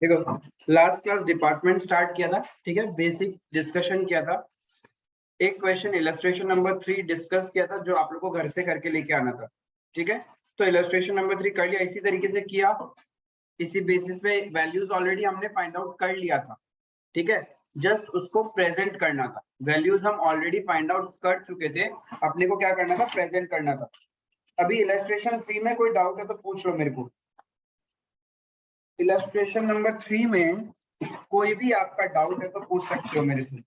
देखो last class department start किया था, ठीक है, बेसिक डिस्कशन किया था, एक क्वेश्चन इलस्ट्रेशन नंबर 3 डिस्कस किया था जो आप लोग को घर से करके लेके आना था, ठीक है। तो इलस्ट्रेशन नंबर 3 कर लिया, इसी तरीके से किया, इसी बेसिस पे वैल्यूज ऑलरेडी हमने फाइंड आउट कर लिया था, ठीक है। जस्ट उसको प्रेजेंट करना था, वैल्यूज हम ऑलरेडी फाइंड आउट कर चुके थे, अपने को क्या करना था, प्रेजेंट करना था। अभी इलस्ट्रेशन 3 में कोई डाउट है तो पूछ लो मेरे को। इलस्ट्रेशन नंबर 3 में कोई भी आपका डाउट है तो पूछ सकते हो मेरे से।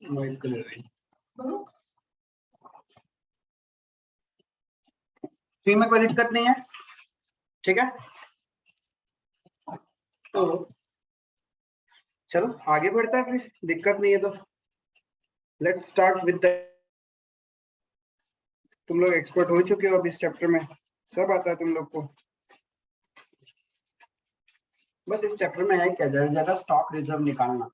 मोहित को ले रही ठीक में कोई दिक्कत नहीं है, ठीक है। तो चलो आगे बढ़ता है, फिर दिक्कत नहीं है तो लेट्स स्टार्ट विद द। तुम लोग एक्सपर्ट हो चुके हो अब इस चैप्टर में, सब आता है तुम लोग को। बस इस चैप्टर में है क्या, ज्यादा स्टॉक रिजर्व निकालना,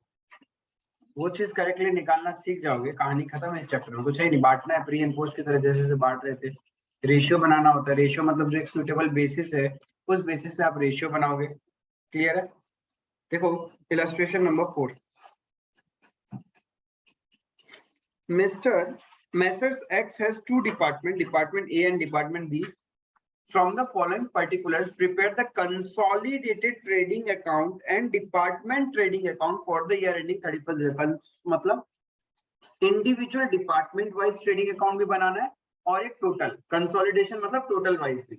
वो चीज करेक्टली निकालना सीख जाओगे, कहानी खत्म है इस चैप्टर में। कुछ है नहीं, बांटना है प्री एंड पोस्ट की तरह, जैसे जैसे बांट रहे थे। रेशियो बनाना होता है, रेशियो मतलब जो एक सुटेबल बेसिस है उस बेसिस पे आप रेशियो बनाओगे, क्लियर है। देखो illustration number 4, Messrs X has two department, Department A and Department B. From the following particulars, prepare the consolidated trading account and department trading account for the year ending 31st December. मतलब individual department wise trading account भी बनाना है और एक total consolidation मतलब total wise भी,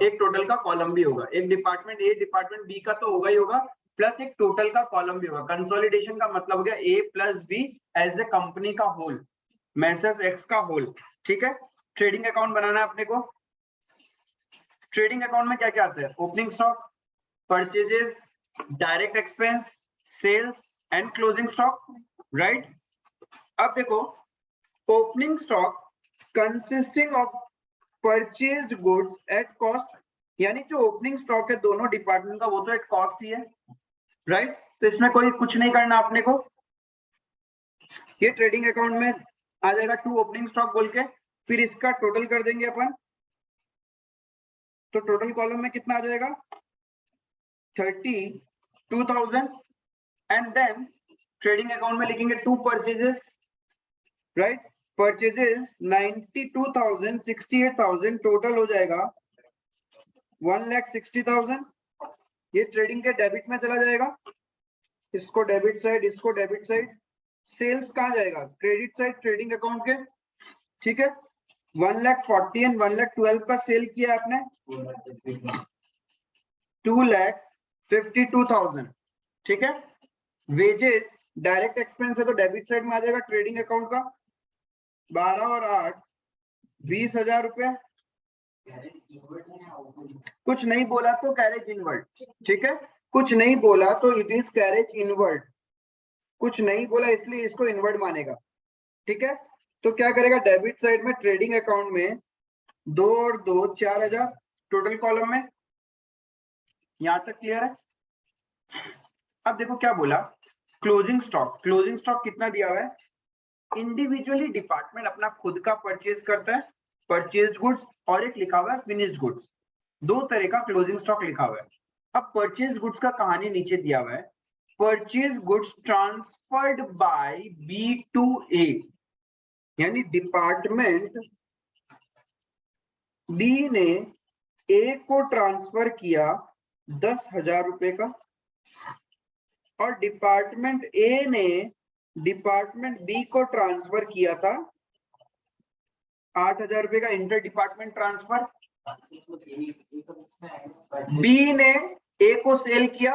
एक total का column भी होगा। एक डिपार्टमेंट ए डिपार्टमेंट बी का तो होगा ही होगा, प्लस एक टोटल का कॉलम भी होगा। कंसोलिडेशन का मतलब हो गया A plus B as A company का होल, मैसर्स एक्स का होल, ठीक है। ट्रेडिंग अकाउंट बनाना है अपने को। ट्रेडिंग अकाउंट में क्या क्या आता है, opening stock, purchases, direct expense, sales and closing stock, right. अब देखो opening stock consisting of purchased goods at cost, यानी जो ओपनिंग स्टॉक है दोनों डिपार्टमेंट का वो तो एट कॉस्ट ही है, राइट। तो इसमें कोई कुछ नहीं करना अपने को, ये ट्रेडिंग अकाउंट में आ जाएगा टू ओपनिंग स्टॉक बोल के, फिर इसका टोटल कर देंगे अपन, तो टोटल कॉलम में कितना आ जाएगा 32,000 एंड देन ट्रेडिंग अकाउंट में लिखेंगे to purchases, right. Purchases 92,000 68,000 total हो जाएगा 1,60,000। ये ट्रेडिंग के डेबिट में चला जाएगा, इसको डेबिट साइड इसको डेबिट साइड। सेल्स कहाँ जाएगा, क्रेडिट साइड ट्रेडिंग अकाउंट के, ठीक है। 1,40,000 एंड 1,12,000 का सेल किया आपने, 2,52,000, ठीक है। वेजेस डायरेक्ट एक्सपेंस है तो डेबिट साइड में आ जाएगा ट्रेडिंग अकाउंट का, 12 और 8 20,000 रुपए। कुछ नहीं बोला तो कैरेज इनवर्ड, ठीक है। कुछ नहीं बोला तो इट इज कैरेज इनवर्ड, कुछ नहीं बोला इसलिए इसको इनवर्ड मानेगा, ठीक है। तो क्या करेगा, डेबिट साइड में ट्रेडिंग अकाउंट में 2 और 2 4,000 टोटल कॉलम में, यहां तक क्लियर है। अब देखो क्या बोला, क्लोजिंग स्टॉक, क्लोजिंग स्टॉक कितना दिया हुआ है, इंडिविजुअली डिपार्टमेंट अपना खुद का परचेज करता है, परचेज्ड गुड्स, और एक लिखा हुआ है फिनिश्ड गुड्स, दो तरह का क्लोजिंग स्टॉक लिखा हुआ है। अब परचेज गुड्स का कहानी नीचे दिया हुआ है, purchase goods transferred by B to A, यानी डिपार्टमेंट बी ने ए को ट्रांसफर किया 10,000 रुपए का, और डिपार्टमेंट ए ने डिपार्टमेंट बी को ट्रांसफर किया था 8,000 रुपए का इंटर डिपार्टमेंट ट्रांसफर। बी ने ए को सेल किया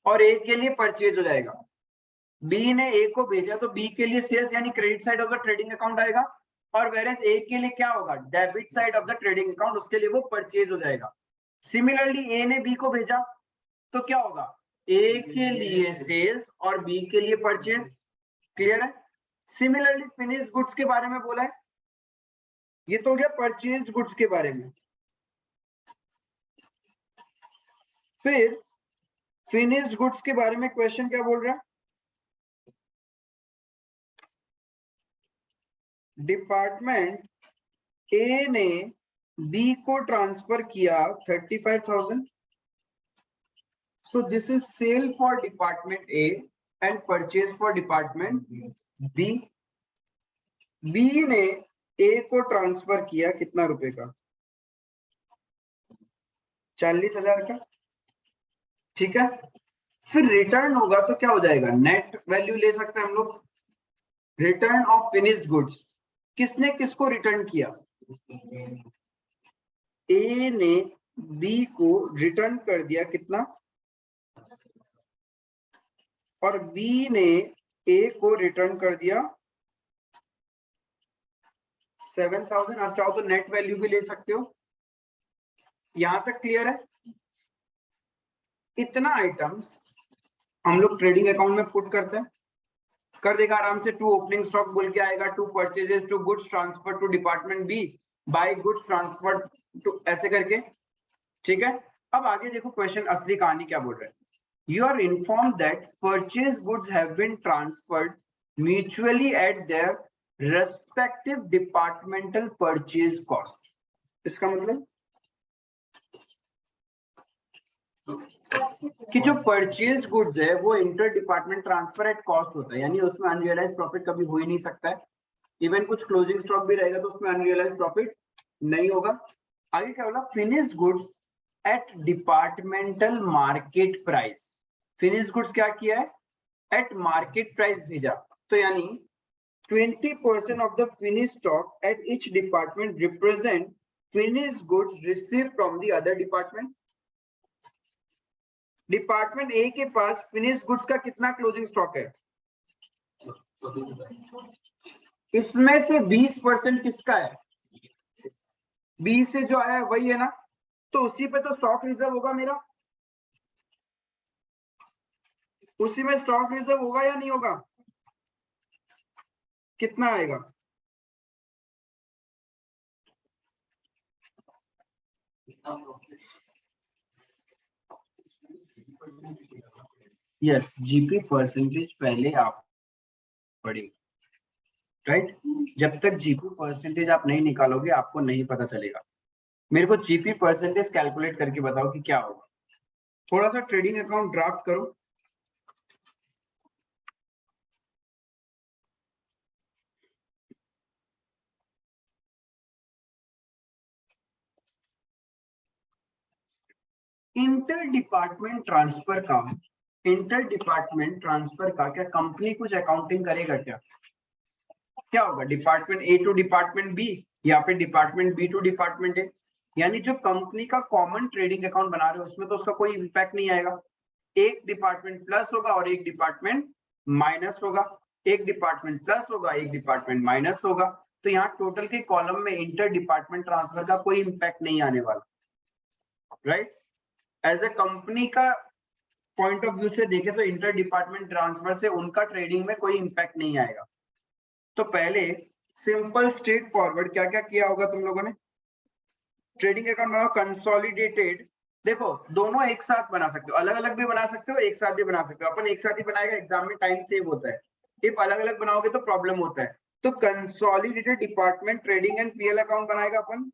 और ए के लिए परचेज हो जाएगा, बी ने ए को भेजा तो बी के लिए सेल्स यानी credit side of the trading account आएगा, और वेरेस ए के लिए क्या होगा, debit side of the trading account, उसके लिए वो परचेज हो जाएगा। सिमिलरली ए ने बी को भेजा तो क्या होगा, ए के लिए सेल्स और बी के लिए परचेज। क्लियर है। सिमिलरली फिनिश्ड गुड्स के बारे में बोला है, ये तो हो गया परचेज्ड गुड्स के बारे में। फिर फिनिश्ड गुड्स के बारे में क्वेश्चन क्या बोल रहा है, डिपार्टमेंट ए ने बी को ट्रांसफर किया 35,000। So this is sale for department A and purchase for department B. B ने ए को ट्रांसफर किया कितना रुपए का, 40,000 का। ठीक है। फिर रिटर्न होगा तो क्या हो जाएगा, नेट वैल्यू ले सकते हैं हम लोग, रिटर्न ऑफ फिनिश्ड गुड्स। किसने किसको रिटर्न किया, ए ने बी को रिटर्न कर दिया कितना, और बी ने ए को रिटर्न कर दिया 7,000। आप चाहो तो नेट वैल्यू भी ले सकते हो। यहां तक क्लियर है। इतना आइटम्स हम लोग ट्रेडिंग अकाउंट में पुट करते हैं, कर देगा आराम से। टू ओपनिंग स्टॉक बोल के आएगा, to purchases, to goods transfer to department B, by goods transfer to, ऐसे करके। ठीक है। अब आगे देखो क्वेश्चन असली कहानी क्या बोल रहे हैं। You are informed that purchase goods have been transferred mutually at their respective departmental purchase cost. इसका मतलब कि जो परचेज्ड गुड्स है वो inter department transfer at cost होता है, यानी उसमें अनरियलाइज प्रॉफिट कभी हो ही नहीं सकता है। इवन कुछ क्लोजिंग स्टॉक भी रहेगा तो उसमें अनरियलाइज प्रॉफिट नहीं होगा। आगे क्या बोला, finished goods at departmental market price. Finished goods क्या किया है, एट मार्केट प्राइस भेजा। तो यानी 20% off the finished stock at each department represent finished goods receive from the other department. Department A के पास फिनिश्ड गुड्स का कितना क्लोजिंग स्टॉक है, इसमें से 20% किसका है, बी से जो आया है वही है ना, तो उसी पे तो स्टॉक रिजर्व होगा मेरा, उसी में स्टॉक रिजर्व होगा या नहीं होगा, कितना आएगा, यस, जीपी परसेंटेज पहले आप पढ़िए, राइट। जब तक जीपी परसेंटेज आप नहीं निकालोगे आपको नहीं पता चलेगा। मेरे को जीपी परसेंटेज कैलकुलेट करके बताओ कि क्या होगा। थोड़ा सा ट्रेडिंग अकाउंट ड्राफ्ट करो। इंटर डिपार्टमेंट ट्रांसफर का, इंटर डिपार्टमेंट ट्रांसफर का क्या कंपनी कुछ अकाउंटिंग करेगा क्या, क्या होगा, department A to department B या फिर department B to department A, यानी जो कंपनी का कॉमन ट्रेडिंग अकाउंट बना रहे हो उसमें तो उसका कोई इंपैक्ट नहीं आएगा। एक डिपार्टमेंट प्लस होगा और एक डिपार्टमेंट माइनस होगा, एक डिपार्टमेंट प्लस होगा एक डिपार्टमेंट माइनस होगा। तो यहाँ टोटल के कॉलम में इंटर डिपार्टमेंट ट्रांसफर का कोई इंपैक्ट नहीं आने वाला, राइट। एज ए कंपनी का पॉइंट ऑफ व्यू से देखे तो इंटर डिपार्टमेंट ट्रांसफर से उनका ट्रेडिंग में कोई इंपैक्ट नहीं आएगा। तो पहले सिंपल स्ट्रेट फॉरवर्ड क्या क्या किया होगा तुम लोगों ने, ट्रेडिंग अकाउंट बनाओ कंसोलिडेटेड। देखो दोनों एक साथ बना सकते हो, अलग अलग भी बना सकते हो, एक साथ भी बना सकते हो। अपन एक साथ ही बनाएगा, एग्जाम में टाइम सेव होता है। इफ अलग अलग बनाओगे तो प्रॉब्लम होता है। तो consolidated department trading and PL account बनाएगा अपन।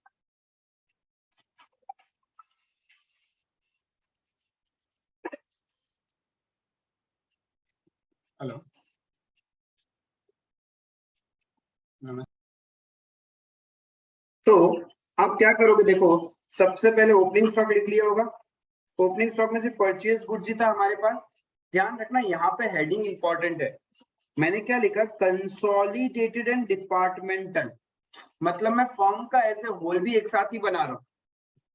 हेलो, तो आप क्या करोगे, देखो सबसे पहले ओपनिंग स्टॉक लिख लिया होगा। ओपनिंग स्टॉक में से परचेज गुड्स ही था हमारे पास। ध्यान रखना यहाँ पे हेडिंग इंपॉर्टेंट है। मैंने क्या लिखा, कंसोलिडेटेड एंड डिपार्टमेंटल, मतलब मैं फॉर्म का ऐसे होल भी एक साथ ही बना रहा हूँ।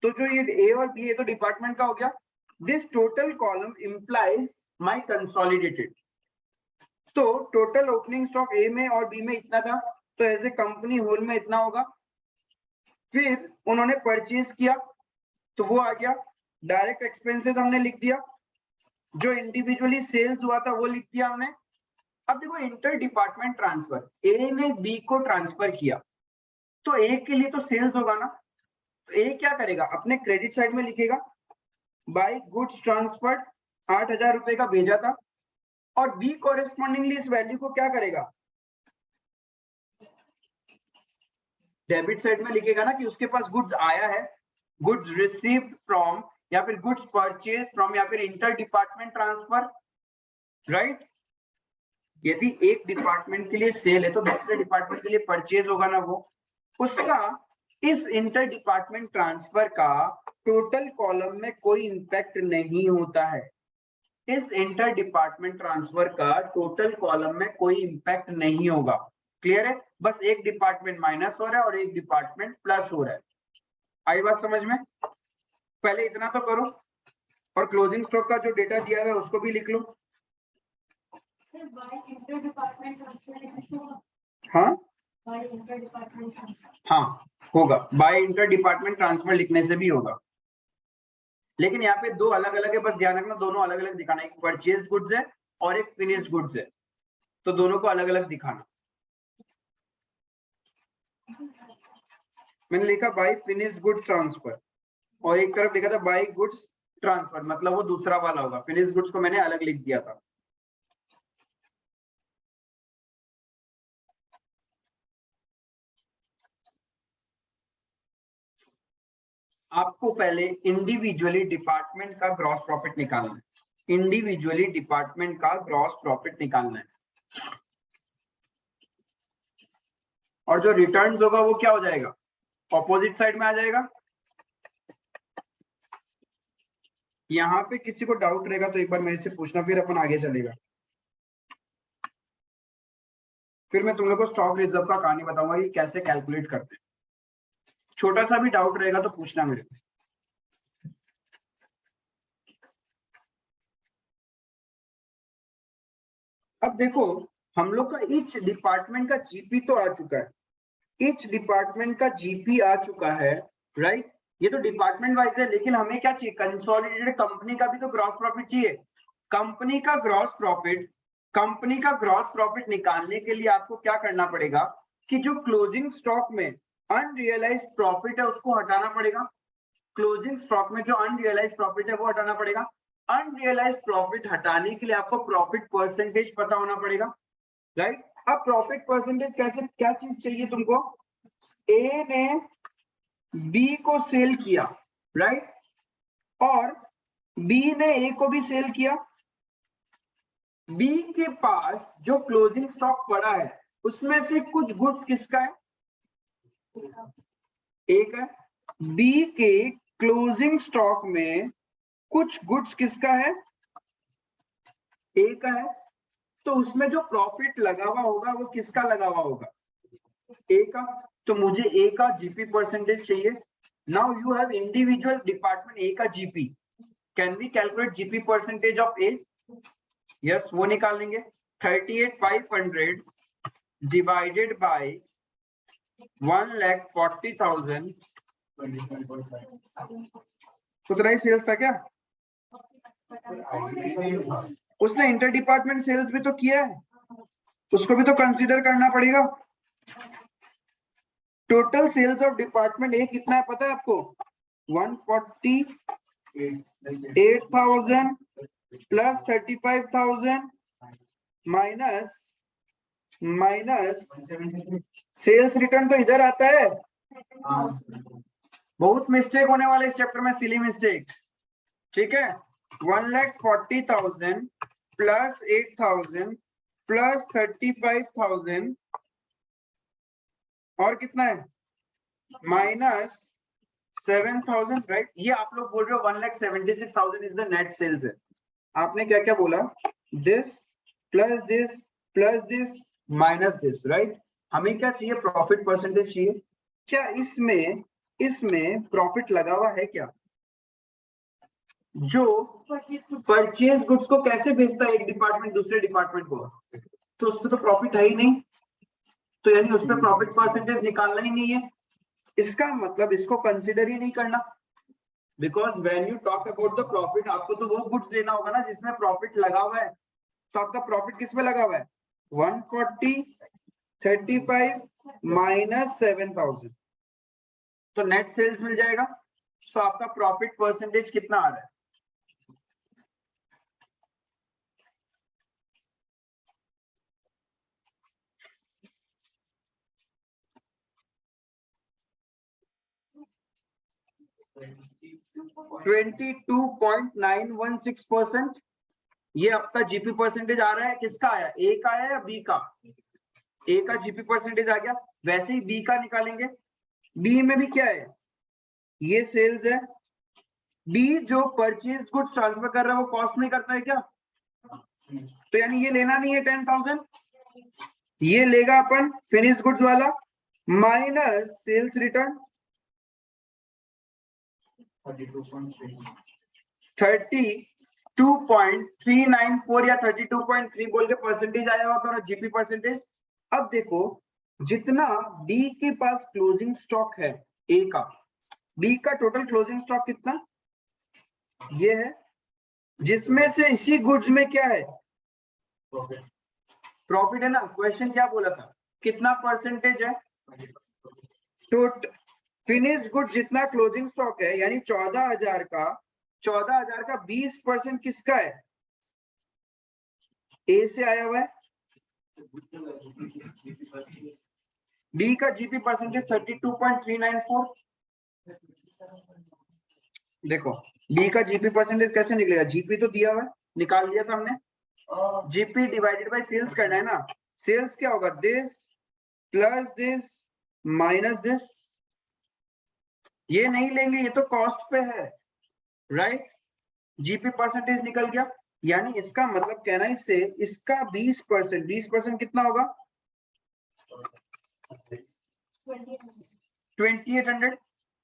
तो जो ये ए और बी है तो डिपार्टमेंट का हो गया। This total column implies my consolidated. तो टोटल ओपनिंग स्टॉक ए में और बी में इतना था, तो एज ए कंपनी होल में इतना होगा। फिर उन्होंने परचेज किया तो वो आ गया, डायरेक्ट एक्सपेंसेस हमने लिख दिया, जो इंडिविजुअली सेल्स हुआ था वो लिख दिया हमने। अब देखो इंटर डिपार्टमेंट ट्रांसफर, ए ने बी को ट्रांसफर किया तो ए के लिए तो सेल्स होगा ना, तो ए क्या करेगा अपने क्रेडिट साइड में लिखेगा बाय गुड्स ट्रांसफर्ड 8,000 रुपए का भेजा था, और बी कॉरेस्पॉन्डिंगली इस वैल्यू को क्या करेगा डेबिट साइड में लिखेगा ना कि उसके पास गुड्स आया है, गुड्स रिसीव्ड फ्रॉम या फिर गुड्स परचेज फ्रॉम या फिर इंटर डिपार्टमेंट ट्रांसफर, राइट। यदि एक डिपार्टमेंट के लिए सेल है तो दूसरे डिपार्टमेंट के लिए परचेज होगा ना, वो उसका इस इंटर डिपार्टमेंट ट्रांसफर का टोटल कॉलम में कोई इंपैक्ट नहीं होता है। इस इंटर डिपार्टमेंट ट्रांसफर का टोटल कॉलम में कोई इंपैक्ट नहीं होगा। क्लियर है, बस एक डिपार्टमेंट माइनस हो रहा है और एक डिपार्टमेंट प्लस हो रहा है। आई बात समझ में? पहले इतना तो करो, और क्लोजिंग स्टॉक का जो डेटा दिया है उसको भी लिख लो। हाँ हाँ होगा, बाय इंटर डिपार्टमेंट ट्रांसफर लिखने से भी होगा, लेकिन यहाँ पे दो अलग अलग है, बस ध्यान रखना दोनों अलग अलग दिखाना, एक परचेज गुड्स है और एक फिनिश्ड गुड्स है, तो दोनों को अलग अलग दिखाना। मैंने लिखा बाय फिनिश्ड गुड्स ट्रांसफर और एक तरफ लिखा था बाय गुड्स ट्रांसफर, मतलब वो दूसरा वाला होगा, फिनिश्ड गुड्स को मैंने अलग लिख दिया था। आपको पहले इंडिविजुअली डिपार्टमेंट का ग्रॉस प्रॉफिट निकालना है, इंडिविजुअली डिपार्टमेंट का ग्रॉस प्रॉफिट निकालना है, और जो रिटर्न्स होगा वो क्या हो जाएगा ऑपोजिट साइड में आ जाएगा। यहाँ पे किसी को डाउट रहेगा तो एक बार मेरे से पूछना, फिर अपन आगे चलेगा। फिर मैं तुम लोग को स्टॉक रिजर्व का कहानी बताऊंगा कि कैसे कैलकुलेट करते हैं। छोटा सा भी डाउट रहेगा तो पूछना मेरे को। अब देखो हम लोग का ईच डिपार्टमेंट का जीपी तो आ चुका है, ईच डिपार्टमेंट का जीपी आ चुका है, राइट। ये तो डिपार्टमेंट वाइज है, लेकिन हमें क्या चाहिए कंसोलिडेटेड कंपनी का भी तो ग्रॉस प्रॉफिट चाहिए। कंपनी का ग्रॉस प्रॉफिट, कंपनी का ग्रॉस प्रॉफिट निकालने के लिए आपको क्या करना पड़ेगा कि जो क्लोजिंग स्टॉक में अनरियलाइज्ड प्रॉफिट है उसको हटाना पड़ेगा। क्लोजिंग स्टॉक में जो अनरियलाइज्ड प्रॉफिट है वो हटाना पड़ेगा। अनरियलाइज्ड प्रॉफिट हटाने के लिए आपको प्रॉफिट परसेंटेज पता होना पड़ेगा, राइट। अब प्रॉफिट परसेंटेज कैसे, क्या चीज चाहिए तुमको, ए ने बी को सेल किया, राइट, और बी ने ए को भी सेल किया। बी के पास जो क्लोजिंग स्टॉक पड़ा है उसमें से कुछ गुड्स किसका है, ए का। बी के क्लोजिंग स्टॉक में कुछ गुड्स किसका है, ए का है, तो उसमें जो प्रॉफिट लगा हुआ होगा वो किसका लगा हुआ होगा, ए का। तो मुझे ए का जीपी परसेंटेज चाहिए। Now you have individual department A का GP, can we calculate GP percentage of A? Yes, वो निकाल लेंगे। 38,500 डिवाइडेड बाय 1,40,000 उतना ही सेल्स था क्या? उसने इंटर डिपार्टमेंट सेल्स भी तो किया है, उसको भी तो कंसीडर करना पड़ेगा। Total sales of department A कितना है पता है आपको? 148,000 प्लस 35,000 माइनस सेल्स रिटर्न तो इधर आता है। बहुत मिस्टेक होने वाले इस चैप्टर में, सिली मिस्टेक, ठीक है। 1,40,000 प्लस 8,000 प्लस 35,000 और कितना है माइनस 7,000, राइट। ये आप लोग बोल रहे हो 1,76,000 इज द नेट सेल्स है। आपने क्या क्या बोला, this plus this minus this, right. हमें क्या चाहिए, प्रॉफिट परसेंटेज चाहिए। क्या इसमें प्रॉफिट लगा हुआ है क्या? जो परचेज गुड्स को कैसे भेजता है एक डिपार्टमेंट दूसरे डिपार्टमेंट को, तो उसमें तो प्रॉफिट है ही नहीं, तो यानी उसमें प्रॉफिट परसेंटेज निकालना ही नहीं है। इसका मतलब इसको कंसिडर ही नहीं करना। Because when you talk about the profit, आपको तो वो गुड्स लेना होगा ना जिसमें प्रॉफिट लगा हुआ है। तो आपका प्रॉफिट किस में लगा हुआ है? 140 35 माइनस 7000, तो नेट सेल्स मिल जाएगा। सो आपका प्रॉफिट परसेंटेज कितना आ रहा है? %22.916%। ये आपका जीपी परसेंटेज आ रहा है। किसका आया? ए का आया या बी का? ए का जीपी परसेंटेज आ गया। वैसे ही बी का निकालेंगे। बी में भी क्या है? ये सेल्स है। बी जो परचेज गुड्स ट्रांसफर कर रहा है वो कॉस्ट में करता है क्या? तो यानी ये लेना नहीं है 10,000, ये लेगा अपन फिनिश गुड्स वाला माइनस सेल्स रिटर्न 32.394 या 32.3 बोल के परसेंटेज आया हुआ था जीपी परसेंटेज। अब देखो जितना बी के पास क्लोजिंग स्टॉक है ए का, बी का टोटल क्लोजिंग स्टॉक कितना ये है, जिसमें से इसी गुड्स में क्या है? प्रॉफिट है ना। क्वेश्चन क्या बोला था? कितना परसेंटेज है? टोटल फिनिश गुड जितना क्लोजिंग स्टॉक है यानी 14,000 का 20% किसका है? ए से आया हुआ है। बी का जीपी परसेंटेज 32.394। देखो बी का जीपी परसेंटेज कैसे निकलेगा? जीपी तो दिया हुआ है, निकाल लिया था हमने। जीपी डिवाइडेड बाय सेल्स करना है ना। सेल्स क्या होगा? This plus this minus this. ये नहीं लेंगे, ये तो कॉस्ट पे है, राइट? जीपी परसेंटेज निकल गया। यानी इसका मतलब कहना है इससे इसका 20% कितना होगा? 2800।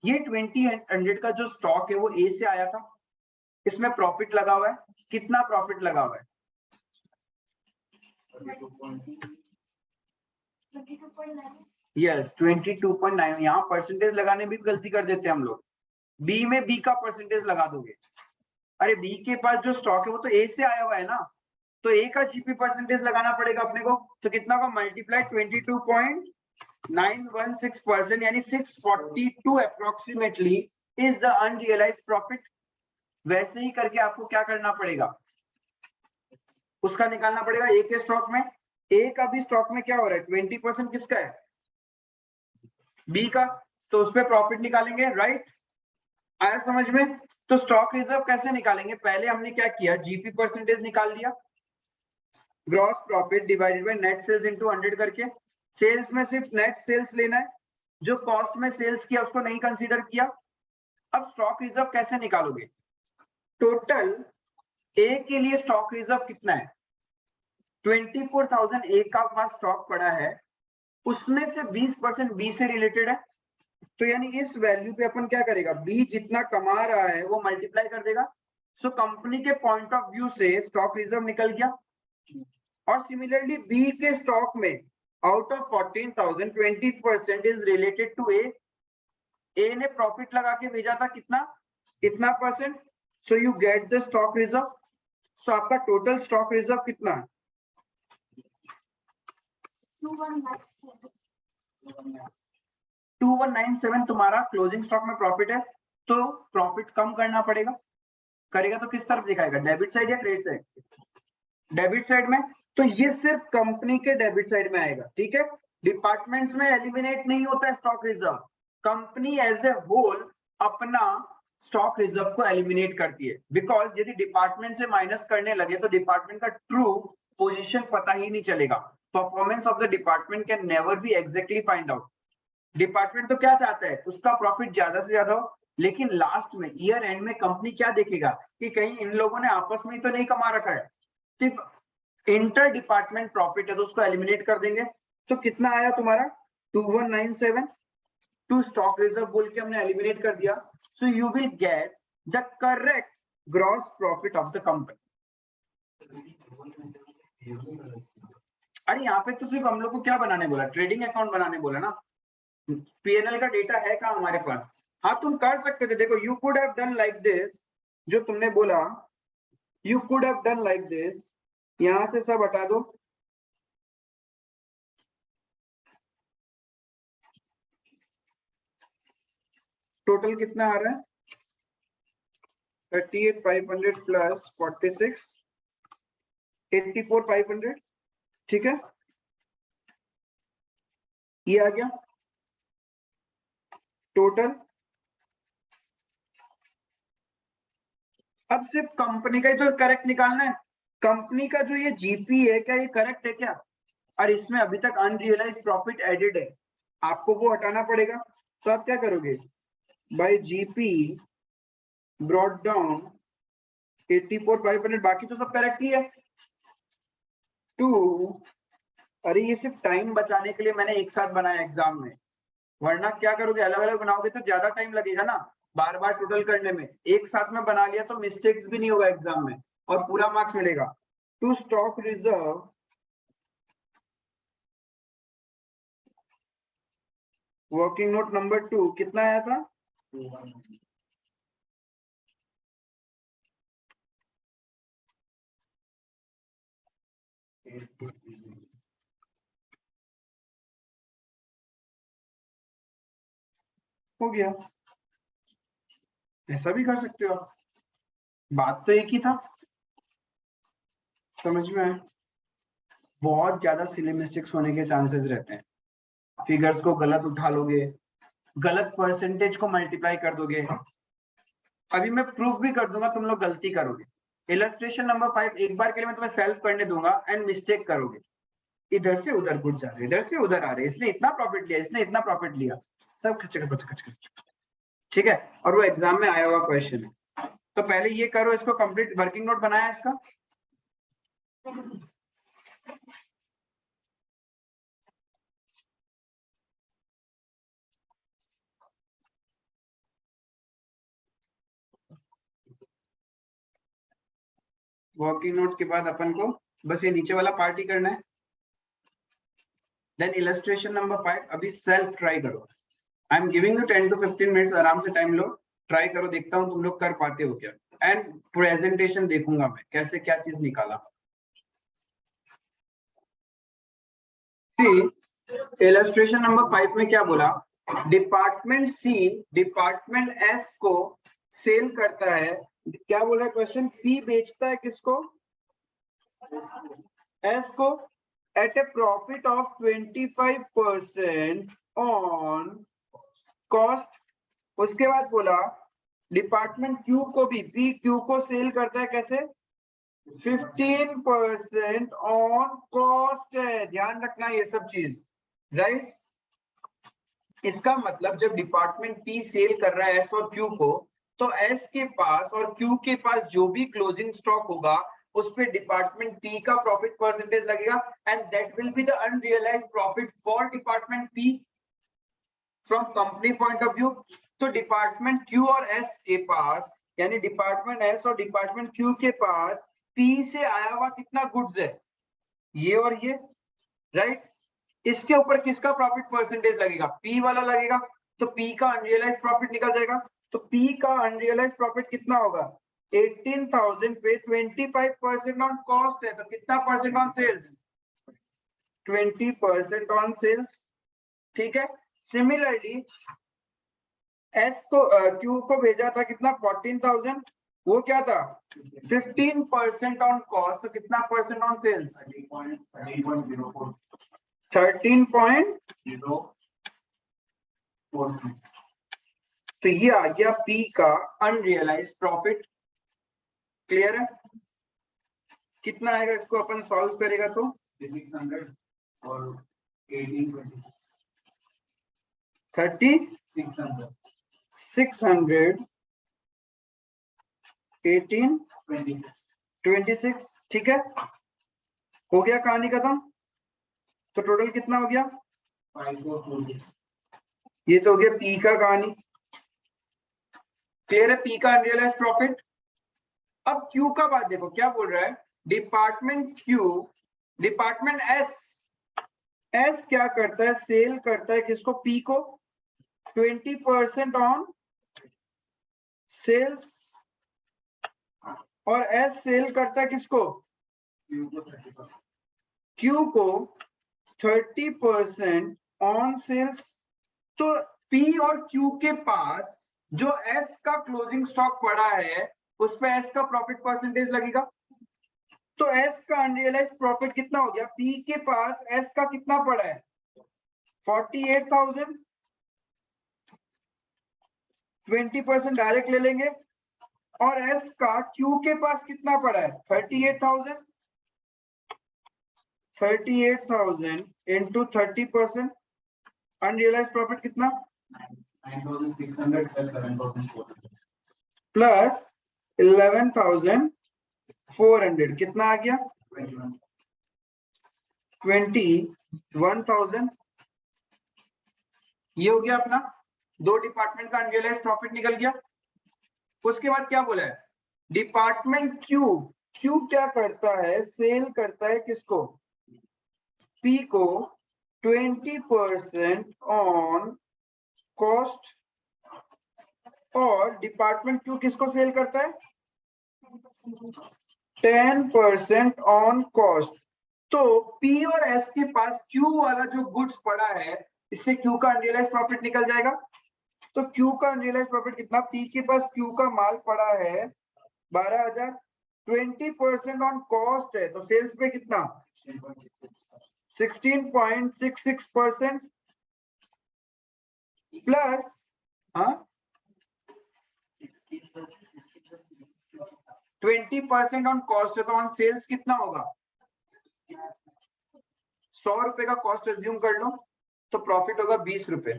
ये 2800 का जो स्टॉक है वो ए से आया था। इसमें प्रॉफिट लगा हुआ है। कितना प्रॉफिट लगा हुआ है? 22.9। यहाँ परसेंटेज लगाने भी गलती कर देते हैं हम लोग। बी में बी का परसेंटेज लगा दोगे। अरे बी के पास जो स्टॉक है वो तो ए से आया हुआ है ना, तो ए का जीपी परसेंटेज लगाना पड़ेगा अपने को। तो कितना होगा? मल्टीप्लाई 22.916% यानी 642 approximately is the unrealised profit. वैसे ही करके आपको क्या करना पड़ेगा? उसका निकालना पड़ेगा ए के स्टॉक में। ए का भी स्टॉक में क्या हो रहा है? 20% किसका है? बी का। तो उस पर प्रॉफिट निकालेंगे, राइट? आया समझ में? तो स्टॉक रिजर्व कैसे निकालेंगे? पहले हमने क्या किया? जीपी परसेंटेज निकाल लिया, gross profit divided by net sales into 100 करके। सेल्स में सिर्फ नेट सेल्स लेना है, जो कॉस्ट में सेल्स किया उसको नहीं कंसीडर किया। अब स्टॉक रिजर्व कैसे निकालोगे? टोटल ए के लिए स्टॉक रिजर्व कितना है? 24,000 ए का पास स्टॉक पड़ा है, उसमें से 20% बी से रिलेटेड है। तो यानी इस वैल्यू पे अपन क्या करेगा? बी जितना कमा रहा है वो मल्टीप्लाई कर देगा। सो कंपनी के पॉइंट ऑफ व्यू से स्टॉक रिजर्व निकल गया। और सिमिलरली बी के स्टॉक में out of 14,000 20% is related to A. A ने प्रॉफिट लगा के भेजा था कितना? इतना percent. So you get the stock reserve. So आपका टोटल स्टॉक रिजर्व कितना है? 2197 तुम्हारा क्लोजिंग स्टॉक में प्रॉफिट है। तो प्रॉफिट कम करना पड़ेगा। करेगा तो किस तरफ दिखाएगा? डेबिट साइड या क्रेडिट साइड? डेबिट साइड में। तो ये सिर्फ कंपनी के डेबिट साइड में आएगा, ठीक है? डिपार्टमेंट्स में एलिमिनेट नहीं होता है stock reserve. Company as a whole अपना स्टॉक रिजर्व को एलिमिनेट करती है। बिकॉज यदि डिपार्टमेंट से माइनस करने लगे तो डिपार्टमेंट का ट्रू पोजीशन पता ही नहीं चलेगा। Performance of the department can never be exactly find out. Department तो क्या चाहता है? उसका प्रॉफिट ज्यादा से ज्यादा हो, लेकिन लास्ट में ईयर एंड में कंपनी क्या देखेगा कि कहीं इन लोगों ने आपस में तो नहीं कमा रखा है। सिर्फ इंटर डिपार्टमेंट प्रॉफिट है तो उसको एलिमिनेट कर देंगे। तो कितना आया तुम्हारा? 2197। टू स्टॉक रिजर्व बोल के हमने एलिमिनेट कर दिया। So you will get the correct gross profit of the company. अरे यहाँ पे तो सिर्फ हम लोग को क्या बनाने बोला? ट्रेडिंग अकाउंट बनाने बोला ना। पीएनएल का डेटा है कहाँ हमारे पास? हाँ तुम कर सकते थे, देखो you could have done like this, जो तुमने बोला you could have done like this, यहां से सब हटा दो, टोटल कितना आ रहा है 38,500 प्लस 46 84,500, ठीक है ये आ गया टोटल। अब सिर्फ कंपनी का ही तो करेक्ट निकालना है, कंपनी का जो ये जीपी है क्या ये करेक्ट है क्या, और इसमें अभी तक अनरियलाइज प्रॉफिट एडेड है, आपको वो हटाना पड़ेगा। तो आप क्या करोगे, बाय जीपी ब्रॉट डाउन 84,500, बाकी तो सब करेक्ट ही है। टू, अरे ये सिर्फ टाइम बचाने के लिए मैंने एक साथ बनाया एग्जाम में, वरना क्या करोगे अलग अलग बनाओगे तो ज्यादा टाइम लगेगा ना बार बार टोटल करने में, एक साथ में बना लिया तो मिस्टेक्स भी नहीं होगा एग्जाम में और पूरा मार्क्स मिलेगा। To stock reserve working note number 2 कितना आया था, हो गया, ऐसा भी कर सकते हो आप, बात तो एक ही था, समझ में आया। बहुत ज्यादा सिली मिस्टेक्स होने के चांसेस रहते हैं, फिगर्स को गलत उठा लोगे, गलत परसेंटेज को मल्टीप्लाई कर दोगे, अभी मैं प्रूफ भी कर दूंगा तुम लोग गलती करोगे। इलस्ट्रेशन नंबर 5 एक बार के लिए मैं तुम्हें सेल्फ करने दूंगा एंड मिस्टेक करोगे, इधर से उधर घुस जा रहे, इधर से उधर आ रहे, इसने इतना प्रॉफिट लिया, इसने इतना प्रॉफिट लिया, सब खच खच खच खच, ठीक है, और वो एग्जाम में आया हुआ क्वेश्चन है। तो पहले ये करो, इसको कंप्लीट वर्किंग नोट बनाया इसका, वर्किंग नोट के बाद अपन को बस ये नीचे वाला पार्ट ही करना है। देन इलस्ट्रेशन नंबर 5 अभी सेल्फ ट्राई करो, I am giving you 10 to 15 minutes, आराम से टाइम लो, ट्राई करो, देखता हूँ तुम लोग कर पाते हो क्या, एंड प्रेजेंटेशन देखूंगा मैं कैसे क्या चीज निकाला। सी इलस्ट्रेशन नंबर 5 में क्या बोला, डिपार्टमेंट सी डिपार्टमेंट एस को सेल करता है, क्या बोल रहा है क्वेश्चन, पी बेचता है किसको, एस को, at a profit of 25% on cost. उसके बाद बोला डिपार्टमेंट क्यू को भी पी क्यू को सेल करता है कैसे, 15% ऑन कॉस्ट है, ध्यान रखना ये सब चीज, राइट। इसका मतलब जब डिपार्टमेंट पी सेल कर रहा है एस और क्यू को, तो एस के पास और क्यू के पास जो भी क्लोजिंग स्टॉक होगा उस पे डिपार्टमेंट पी का प्रॉफिट परसेंटेज लगेगा, and that will be the unrealised profit for department P from company point of view. तो डिपार्टमेंट क्यू और एस के पास, यानी डिपार्टमेंट एस और डिपार्टमेंट क्यू के पास पी से आया हुआ कितना गुड्स है, ये और ये, राइट। इसके ऊपर किसका प्रॉफिट परसेंटेज लगेगा, पी वाला लगेगा, तो पी का अनरियलाइज्ड प्रॉफिट निकल जाएगा। तो पी का अनरियलाइज्ड प्रॉफिट कितना होगा, 18,000 पे 25% ऑन कॉस्ट है, तो कितना percent on sales, 20% on sales, ठीक है। सिमिलरली एस को क्यू को भेजा था कितना 14,000, वो क्या था 15% ऑन कॉस्ट, तो कितना परसेंट ऑन सेल्स 13.04, तो ये आ गया पी का अनरियलाइज्ड प्रॉफिट, क्लियर है। कितना आएगा इसको अपन सॉल्व करेगा तो 600 और 1826 600 1826, ठीक है, हो गया कहानी खत्म। तो टोटल कितना हो गया 5426, ये तो हो गया पी का कहानी, क्लियर है, पी का अनरियलाइज्ड प्रॉफिट। अब क्यू का बात देखो क्या बोल रहा है, department Q department S, S क्या करता है, सेल करता है किसको, पी को 20% ऑन सेल्स और एस सेल करता है किसको? क्यू को 30% ऑन सेल्स। तो पी और क्यू के पास जो एस का क्लोजिंग स्टॉक पड़ा है उस पे एस का प्रॉफिट परसेंटेज लगेगा। तो एस का अनरियलाइज प्रॉफिट कितना हो गया? पी के पास एस का कितना पड़ा है? 48,000। 20% डायरेक्ट ले लेंगे। और एस का क्यू के पास कितना पड़ा है? 38,000। 38,000 इंटू 30%, अनरियलाइज प्रॉफिट कितना? 9,600 plus 11,400 प्लस 11,400 कितना आ गया? 21,000। ये हो गया अपना दो डिपार्टमेंट का अनरियलाइज प्रॉफिट निकल गया। उसके बाद क्या बोला है? डिपार्टमेंट क्यू, क्यू क्या करता है? सेल करता है किसको? पी को 20% ऑन कॉस्ट। और डिपार्टमेंट क्यू किसको सेल करता है? 10% ऑन कॉस्ट। तो पी और एस के पास क्यू वाला जो गुड्स पड़ा है इससे क्यू का अनरियलाइज प्रॉफिट निकल जाएगा। तो क्यू का अनरियलाइज प्रॉफिट कितना? पी के पास क्यू का माल पड़ा है 12,000, 20% ऑन कॉस्ट है तो सेल्स पे कितना? 16.66% प्लस 20% ऑन कॉस्ट है तो ऑन सेल्स कितना होगा? 100 रुपए का कॉस्ट एज्यूम कर लो तो प्रॉफिट होगा 20 रुपए।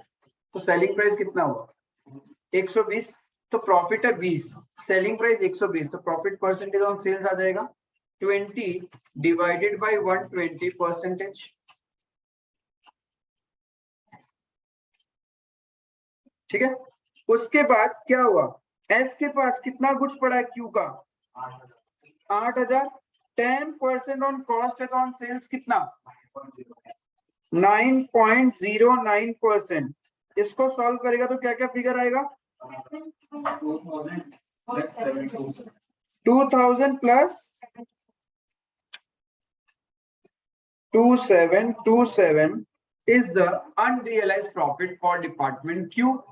तो सेलिंग प्राइस कितना होगा? 120। तो प्रॉफिट है 20, सेलिंग प्राइस 120, तो प्रॉफिट परसेंटेज ऑन सेल्स आ जाएगा 20 डिवाइडेड बाय 120%। ठीक है। उसके बाद क्या हुआ? एस के पास कितना गुड्स पड़ा है क्यू का? 8,000। 10% ऑन कॉस्ट है तो ऑन सेल्स कितना? 9.09%। इसको सॉल्व करेगा तो क्या क्या फिगर आएगा? 2,000 plus 2,727 is the unrealized profit for department Q,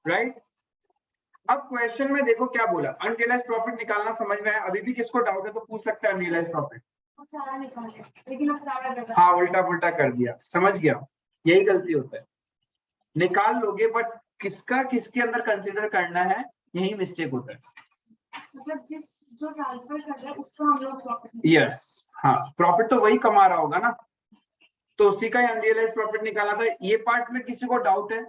right? अब क्वेश्चन में देखो क्या बोला, अनरियलाइज प्रॉफिट निकालना समझ में आया? अभी भी किसको डाउट है तो पूछ सकते हैं अनरियलाइज प्रॉफिट। हाँ उल्टा पुल्टा कर दिया, समझ गया, यही गलती होता है। निकाल लोगे बट किसका किसके अंदर कंसिडर करना है, यही मिस्टेक होता है। मतलब जो ट्रांसफर कर रहा है उसका हम लोग प्रॉफिट। यस, हाँ प्रॉफिट तो वही कमा रहा होगा ना, तो उसी का अनरियलाइज प्रॉफिट निकाला था। ये पार्ट में किसी को डाउट है?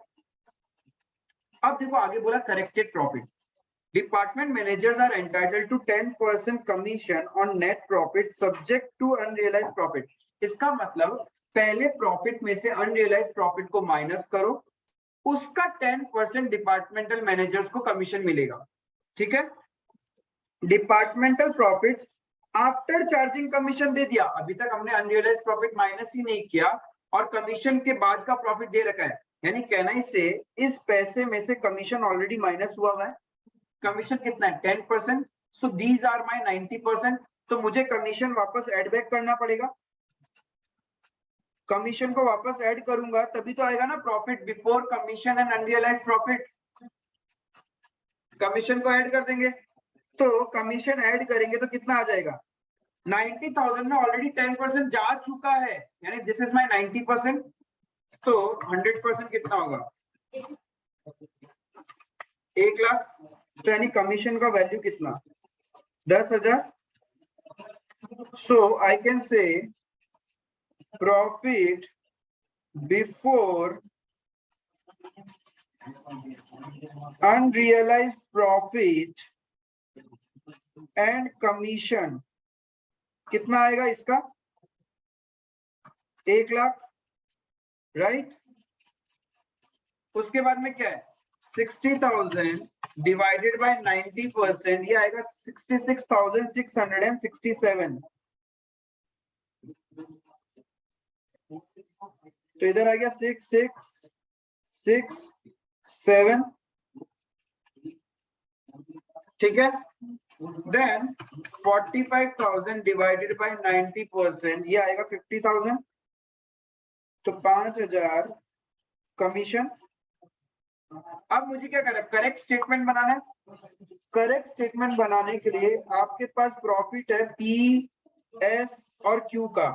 अब देखो आगे बोला corrected profit. Department managers are entitled to 10% commission on net profit subject to unrealise profit. इसका मतलब पहले प्रॉफिट में से अनरियलाइज प्रॉफिट को माइनस करो, उसका 10% डिपार्टमेंटल मैनेजर्स को कमीशन मिलेगा। ठीक है। Departmental profits after charging commission दे दिया। अभी तक हमने अनरियलाइज प्रॉफिट माइनस ही नहीं किया और कमीशन के बाद का प्रॉफिट दे रखा है, यानी कहना इससे इस पैसे में से कमीशन ऑलरेडी माइनस हुआ है। कमीशन कितना है? 10%। So these are my 90%। तो मुझे कमीशन वापस ऐड बैक करना पड़ेगा। कमीशन को वापस ऐड करूंगा तभी तो आएगा ना profit before commission and unrealise profit. Commission को ऐड कर देंगे तो कमीशन ऐड करेंगे तो कितना आ जाएगा? 90,000 में ऑलरेडी 10% जा चुका है, यानी दिस इज माय 90%। तो 100% कितना होगा? 1 लाख। तो यानी कमीशन का वैल्यू कितना? 10,000। So I can say profit before unrealised profit and commission कितना आएगा इसका? 1 लाख, राइट। उसके बाद में क्या है? 60,000 डिवाइडेड बाय 90%, ये आएगा 66,667। तो इधर आ गया 6667 ठीक है। देन 45,000 डिवाइडेड बाय 90%, ये आएगा 50,000। तो 5,000 कमीशन। अब मुझे क्या करना है, करेक्ट स्टेटमेंट बनाना है। करेक्ट स्टेटमेंट बनाने के लिए आपके पास प्रॉफिट है पी, एस और क्यू का।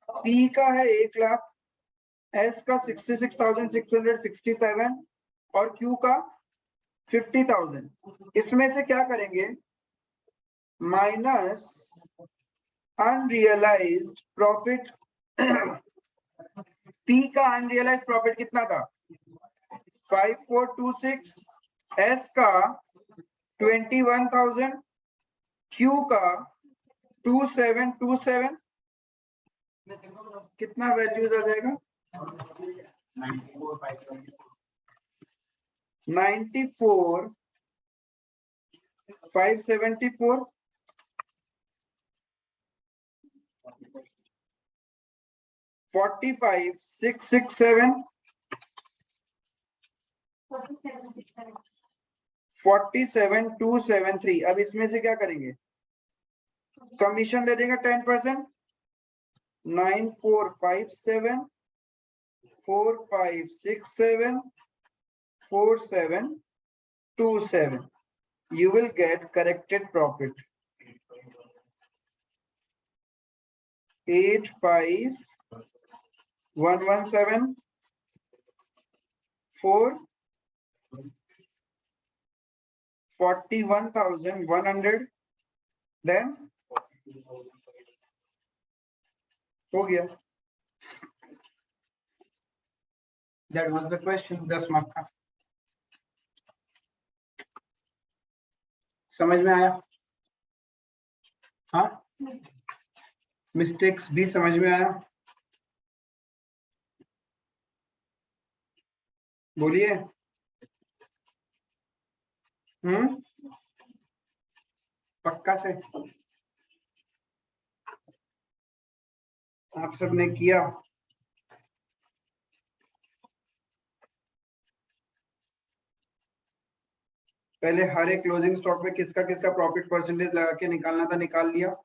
पी का है 1 लाख, एस का 66,667 और क्यू का 50,000। इसमें से क्या करेंगे, माइनस अनरियलाइज्ड प्रॉफिट। पी का अनरियलाइज्ड प्रॉफिट कितना था, 5426, एस का 21,000, क्यू का 2727। कितना वैल्यूज आ जाएगा, 94,574, 45,667, 47,273। अब इसमें से क्या करेंगे, कमीशन दे देंगे 10%। 9457, 4567, 4727, you will get corrected profit 85,117, 41,100। then हो गया। That was the question, 10 mark का। समझ में आया? हाँ, मिस्टेक्स भी समझ में आया? बोलिए। पक्का से आप सबने किया? पहले हर एक क्लोजिंग स्टॉक में किसका किसका प्रॉफिट परसेंटेज लगा के निकालना था, निकाल लिया?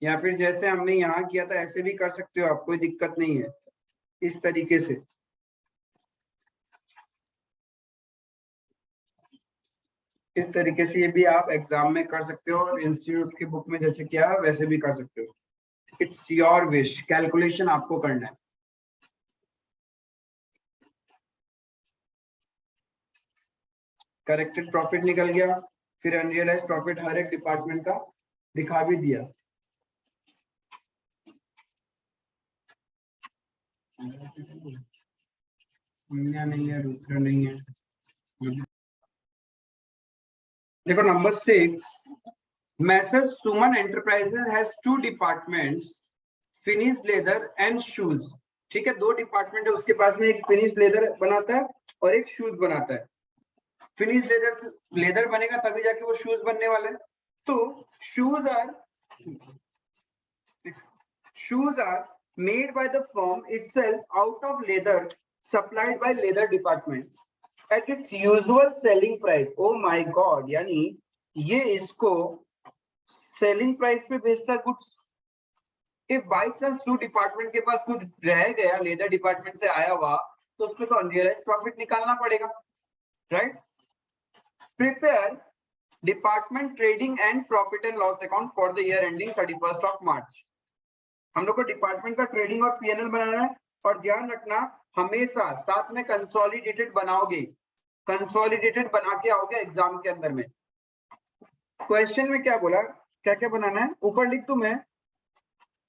या फिर जैसे हमने यहाँ किया था ऐसे भी कर सकते हो आप, कोई दिक्कत नहीं है। इस तरीके से ये भी आप एग्जाम में कर सकते हो और इंस्टीट्यूट की बुक में जैसे किया वैसे भी कर सकते हो। इट्स योर विश, कैलकुलेशन आपको करना है। करेक्टेड प्रॉफिट निकल गया, फिर अनरियलाइज्ड प्रॉफिट हर एक डिपार्टमेंट का दिखा भी दिया। नहीं है, रुद्र नहीं है। देखो number 6, message Suman enterprises has 2 departments, finish leather and shoes. ठीक है, 2 डिपार्टमेंट है उसके पास में, एक फिनिश लेदर बनाता है और एक शूज बनाता है। फिनिश लेदर बनेगा तभी जाके वो शूज बनने वाले। तो shoes are made by the firm itself out of leather supplied by leather department at its usual selling price. Oh my God, यानी ये इसको सेलिंग प्राइस पे बेचता है goods. If by chance shoe department के पास कुछ रह गया लेदर डिपार्टमेंट से आया हुआ तो उसको तो अनरियलाइज्ड प्रॉफिट निकालना पड़ेगा, right? Prepare department trading and profit and loss account for the year ending 31st of March। हम लोग को डिपार्टमेंट का ट्रेडिंग और पीएनएल बनाना है और ध्यान रखना हमेशा साथ में कंसोलिडेटेड बनाओगे, कंसोलिडेटेड बना के आओगे एग्जाम के अंदर में। क्वेश्चन में क्या बोला, क्या क्या बनाना है, ऊपर लिख दूं मैं,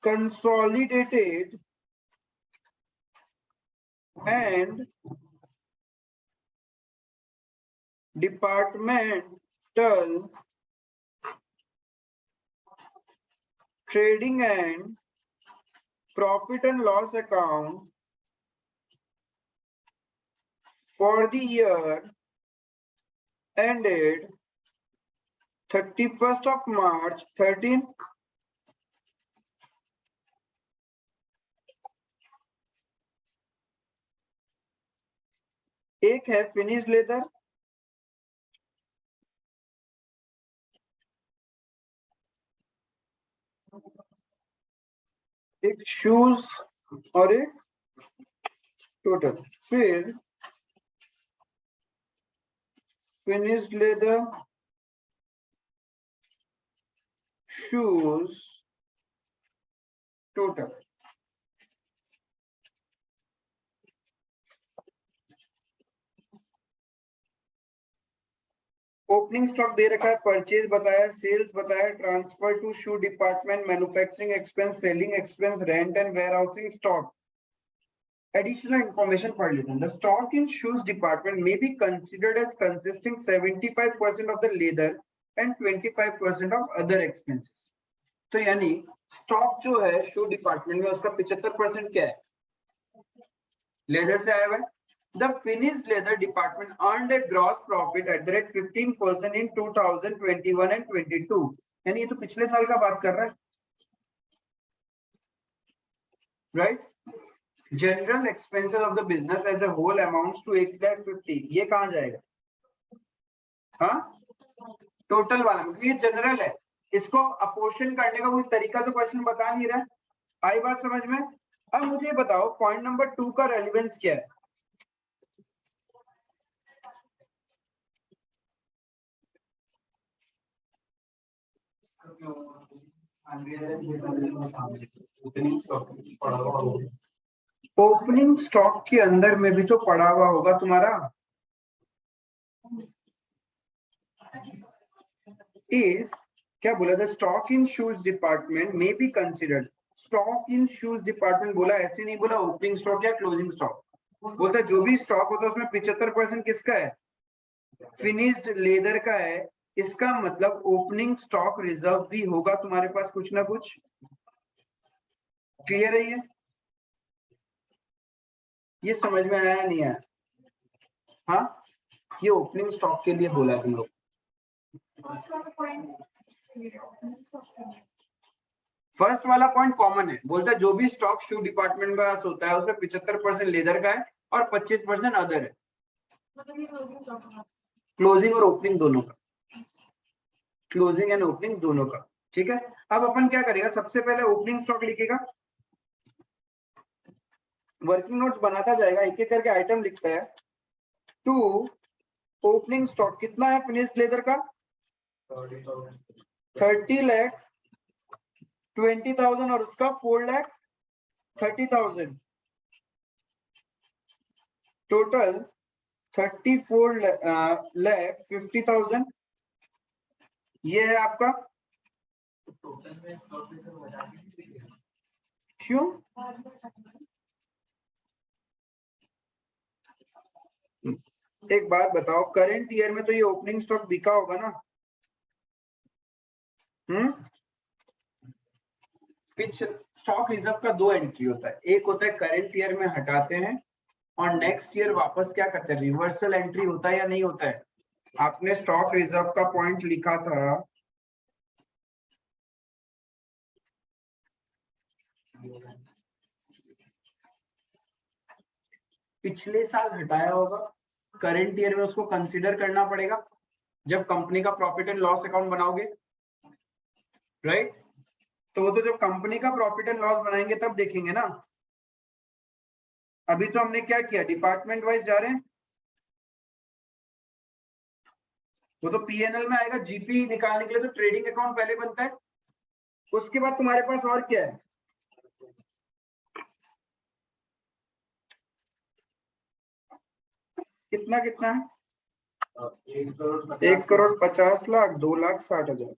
consolidated and departmental trading and profit and loss account for the year ended 31st of March 13, एक है फिनिश लेदर, एक शूज और एक टोटल। फिर finish leather, shoes, total. Opening stock दे रखा है, परचेज बताया, सेल्स बताया, transfer to shoe department, manufacturing expense, selling expense, rent and warehousing stock. Additional information पढ़ लेते हैं। The stock in shoes department may be considered as consisting 75% of the leather and 25% of other expenses. तो यानी stock जो है शू department में उसका 75% क्या है, लेदर से आया हुआ है। The finished leather department earned a gross profit at the rate 15% in 2021 and 22. यानी ये तो पिछले साल का बात कर रहा है, right? General expenses of the business as a whole amounts to 850. ये कहाँ जाएगा? हाँ, टोटल वाला, क्योंकि ये जनरल है, इसको अपोर्शन करने का कोई तरीका तो क्वेश्चन बता नहीं रहा। आई बात समझ में? अब मुझे बताओ पॉइंट नंबर 2 का रेलेवेंस क्या है? ओपनिंग स्टॉक के अंदर में भी तो पड़ा हुआ होगा तुम्हारा। इफ क्या बोला था, स्टॉक इन शूज डिपार्टमेंट में be considered. Stock in shoes department बोला, ऐसे नहीं बोला ओपनिंग स्टॉक या क्लोजिंग स्टॉक। बोलता जो भी स्टॉक होता है उसमें 75% किसका है, फिनिश्ड लेदर का है। इसका मतलब ओपनिंग स्टॉक रिजर्व भी होगा तुम्हारे पास कुछ ना कुछ। क्लियर है ये समझ में आया नहीं आया? हाँ, ये ओपनिंग स्टॉक के लिए बोला तुम लोग। फर्स्ट वाला पॉइंट कॉमन है, बोलता है जो भी स्टॉक शू डिपार्टमेंट में पास होता है उसमें 75% लेदर का है और 25% अदर है, क्लोजिंग और ओपनिंग दोनों का, क्लोजिंग एंड ओपनिंग दोनों का। ठीक है, अब अपन क्या करेगा, सबसे पहले ओपनिंग स्टॉक लिखेगा, वर्किंग नोट्स बनाता जाएगा, एक एक करके आइटम लिखता है। टू ओपनिंग स्टॉक कितना है फिनिश्ड लेदर का, 30 लाख 20,000 और उसका 4 लाख 30,000, टोटल 34 लाख 50,000। ये है आपका। क्यों? एक बात बताओ, करंट ईयर में तो ये ओपनिंग स्टॉक बिका होगा ना? पिच स्टॉक रिजर्व का 2 एंट्री होता है, एक होता है करंट ईयर में हटाते हैं और नेक्स्ट ईयर वापस क्या करते हैं, रिवर्सल एंट्री होता है या नहीं होता है? आपने स्टॉक रिजर्व का पॉइंट लिखा था, पिछले साल हटाया होगा, करंट ईयर में उसको कंसीडर करना पड़ेगा जब कंपनी का प्रॉफिट एंड लॉस अकाउंट बनाओगे, राइट? तो वो तो जब कंपनी का प्रॉफिट एंड लॉस बनाएंगे तब देखेंगे ना। अभी तो हमने क्या किया, डिपार्टमेंट वाइज जा रहे हैं, वो तो पीएनएल में आएगा। जीपी निकालने के लिए तो ट्रेडिंग अकाउंट पहले बनता है, उसके बाद तुम्हारे पास और क्या है, कितना कितना है, 1,50,00,000 2,60,000,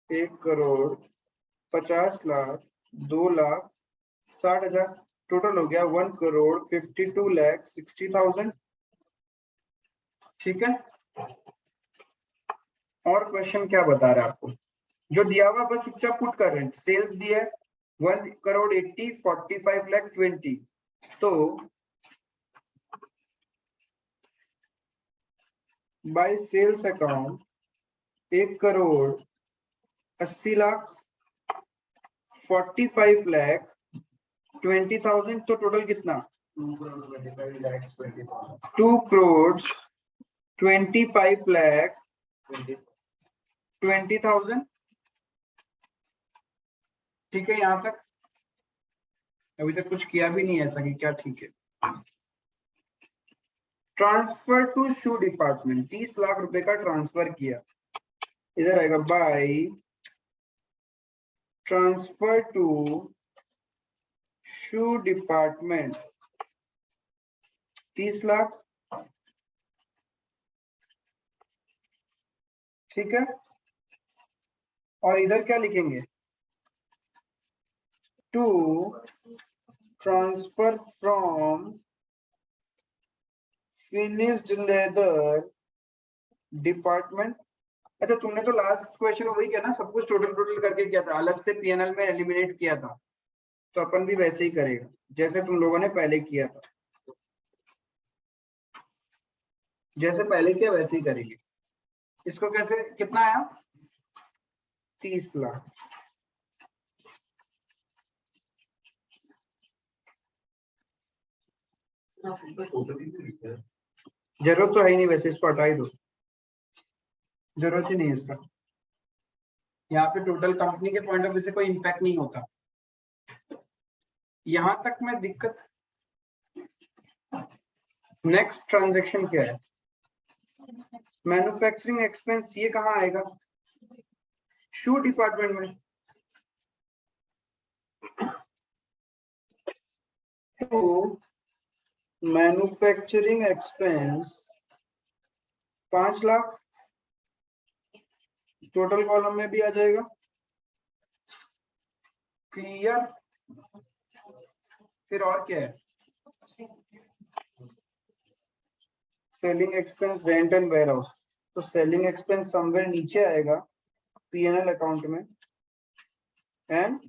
1,50,00,000 2,60,000, टोटल हो गया 1,52,60,000। ठीक है, और क्वेश्चन क्या बता रहा है आपको, जो दिया हुआ बस चुपचाप पुट कर रहे हैं। सेल्स दिया है 1,80,00,000 45,20,000, तो बाय सेल्स अकाउंट 1,80,00,000 45,20,000 तो टोटल कितना 2,25,20,000 ठीक है। यहां तक अभी तक कुछ किया भी नहीं है ऐसा कि क्या ठीक है। Transfer to shoe department 30 lakh रुपए का ट्रांसफर किया, इधर आएगा by transfer to shoe department 30 lakh, ठीक है। और इधर क्या लिखेंगे to transfer from finished leather department. अच्छा तुमने तो लास्ट क्वेश्चन वही किया ना, सब कुछ टोटल करके किया था, अलग से पीएनएल में एलिमिनेट किया था, तो अपन भी वैसे ही करेगा जैसे तुम लोगों ने पहले किया था, जैसे पहले किया वैसे ही करेंगे। इसको कैसे कितना आया 30 लाख। जरूरत तो है ही नहीं वैसे, इसको हटा ही दो, जरूरत ही नहीं है इसका। यहाँ पे टोटल कंपनी के पॉइंट ऑफ व्यू से कोई इम्पैक्ट नहीं होता। यहां तक में दिक्कत। नेक्स्ट ट्रांजैक्शन क्या है मैन्युफैक्चरिंग एक्सपेंस, ये कहाँ आएगा शू डिपार्टमेंट में। तो manufacturing expense 5 lakh total column में भी आ जाएगा, क्लियर। फिर और क्या है selling expense rent and warehouse, तो सेलिंग एक्सपेंस समवेयर नीचे आएगा पीएनएल अकाउंट में, and